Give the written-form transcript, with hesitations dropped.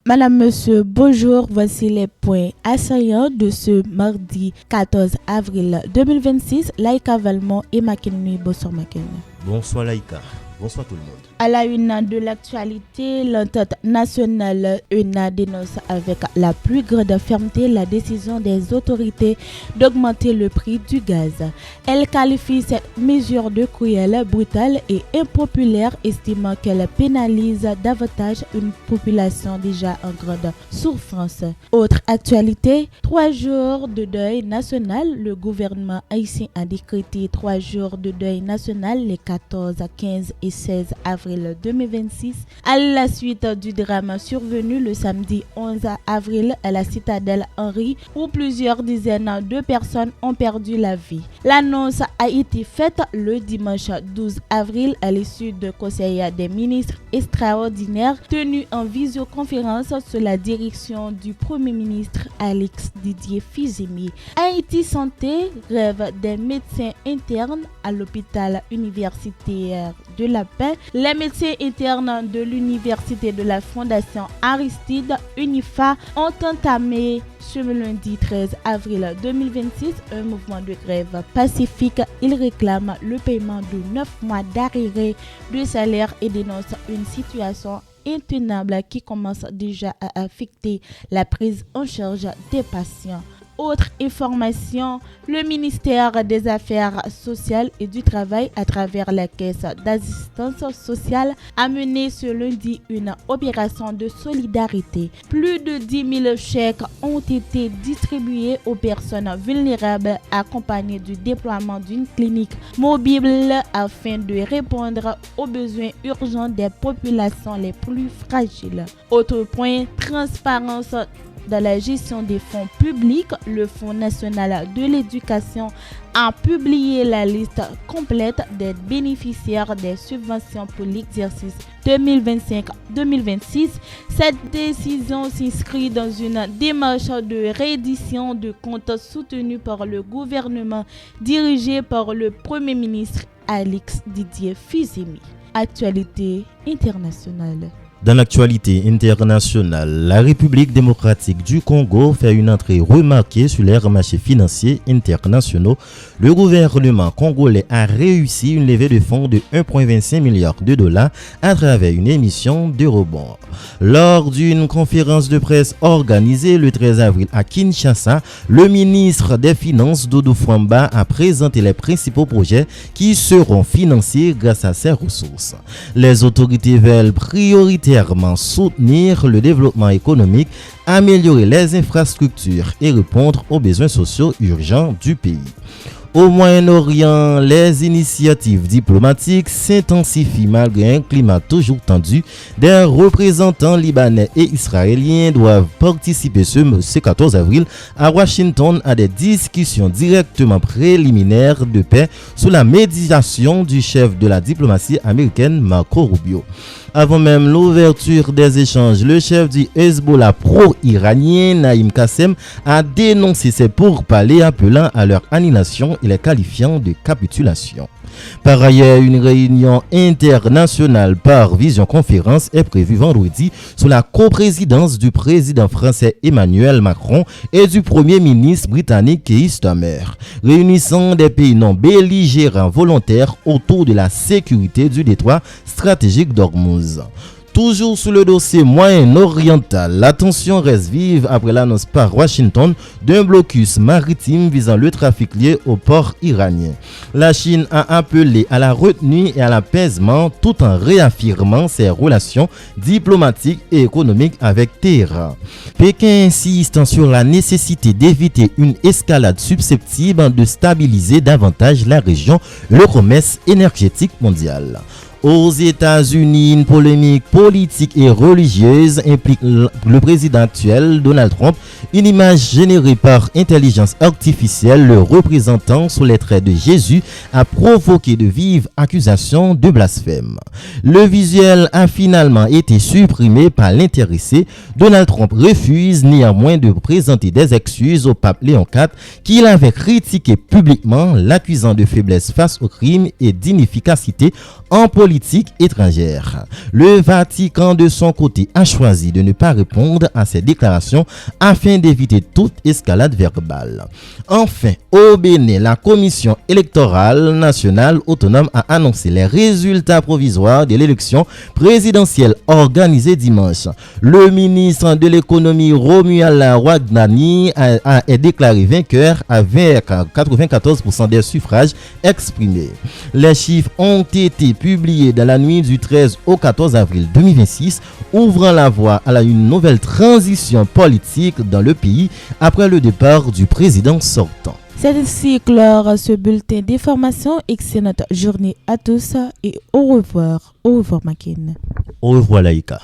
Madame, Monsieur, bonjour. Voici les points assaillants de ce mardi 14 avril 2026. Laïka Valmont et Makenui. Bonsoir Makenui. Bonsoir Laïka. Bonsoir tout le monde. À la une de l'actualité, l'entente nationale ENA dénonce avec la plus grande fermeté la décision des autorités d'augmenter le prix du gaz. Elle qualifie cette mesure de cruelle, brutale et impopulaire, estimant qu'elle pénalise davantage une population déjà en grande souffrance. Autre actualité, 3 jours de deuil national. Le gouvernement haïtien a décrété 3 jours de deuil national les 14, 15 et 16 avril 2026 à la suite du drame survenu le samedi 11 avril à la citadelle Henri où plusieurs dizaines de personnes ont perdu la vie. L'annonce a été faite le dimanche 12 avril à l'issue de conseil des ministres extraordinaire tenu en visioconférence sous la direction du Premier ministre Alex Didier Fizemi. Haïti Santé rêve des médecins internes à l'hôpital universitaire de la Paix. Les médecins internes de l'université de la Fondation Aristide UNIFA ont entamé ce lundi 13 avril 2026 un mouvement de grève pacifique. Ils réclament le paiement de 9 mois d'arriérés de salaire et dénoncent une situation intenable qui commence déjà à affecter la prise en charge des patients. Autre information, le ministère des Affaires sociales et du Travail, à travers la Caisse d'assistance sociale, a mené ce lundi une opération de solidarité. Plus de 10 000 chèques ont été distribués aux personnes vulnérables, accompagnés du déploiement d'une clinique mobile afin de répondre aux besoins urgents des populations les plus fragiles. Autre point, transparence dans la gestion des fonds publics, le Fonds national de l'éducation a publié la liste complète des bénéficiaires des subventions pour l'exercice 2025-2026. Cette décision s'inscrit dans une démarche de réédition de comptes soutenue par le gouvernement dirigé par le Premier ministre Alex Didier Fizemi. Actualité internationale. Dans l'actualité internationale, la République démocratique du Congo fait une entrée remarquée sur les marchés financiers internationaux. Le gouvernement congolais a réussi une levée de fonds de 1,25 milliard de dollars à travers une émission d'Eurobond. Lors d'une conférence de presse organisée le 13 avril à Kinshasa, le ministre des Finances Doudou Fwamba a présenté les principaux projets qui seront financés grâce à ces ressources. Les autorités veulent prioritairement soutenir le développement économique, améliorer les infrastructures et répondre aux besoins sociaux urgents du pays. Au Moyen-Orient, les initiatives diplomatiques s'intensifient malgré un climat toujours tendu. Des représentants libanais et israéliens doivent participer ce 14 avril à Washington à des discussions directement préliminaires de paix sous la médiation du chef de la diplomatie américaine Marco Rubio. Avant même l'ouverture des échanges, le chef du Hezbollah pro-iranien Naïm Kassem a dénoncé ces pourparlers appelant à leur annulation et les qualifiant de capitulation. Par ailleurs, une réunion internationale par visioconférence est prévue vendredi sous la coprésidence du président français Emmanuel Macron et du premier ministre britannique Keir Starmer, réunissant des pays non belligérants volontaires autour de la sécurité du détroit stratégique d'Ormuz. Toujours sous le dossier moyen-oriental, la tension reste vive après l'annonce par Washington d'un blocus maritime visant le trafic lié au port iranien. La Chine a appelé à la retenue et à l'apaisement tout en réaffirmant ses relations diplomatiques et économiques avec Téhéran. Pékin insiste sur la nécessité d'éviter une escalade susceptible de stabiliser davantage la région, le commerce énergétique mondial. Aux États-Unis, une polémique politique et religieuse implique le président actuel Donald Trump. Une image générée par intelligence artificielle le représentant sous les traits de Jésus a provoqué de vives accusations de blasphème. Le visuel a finalement été supprimé par l'intéressé. Donald Trump refuse néanmoins de présenter des excuses au pape Léon IV qu'il avait critiqué publiquement, l'accusant de faiblesse face au crime et d'inefficacité en politique politique étrangère. Le Vatican, de son côté, a choisi de ne pas répondre à ces déclarations afin d'éviter toute escalade verbale. Enfin, au Bénin, la Commission électorale nationale autonome a annoncé les résultats provisoires de l'élection présidentielle organisée dimanche. Le ministre de l'économie Romuald Wagnani est déclaré vainqueur avec 94% des suffrages exprimés. Les chiffres ont été publiés dans la nuit du 13 au 14 avril 2026, ouvrant la voie à une nouvelle transition politique dans le pays après le départ du président sortant. C'est ainsi clore ce bulletin d'information. Excellente journée à tous et au revoir. Au revoir, Makin. Au revoir, Laïka.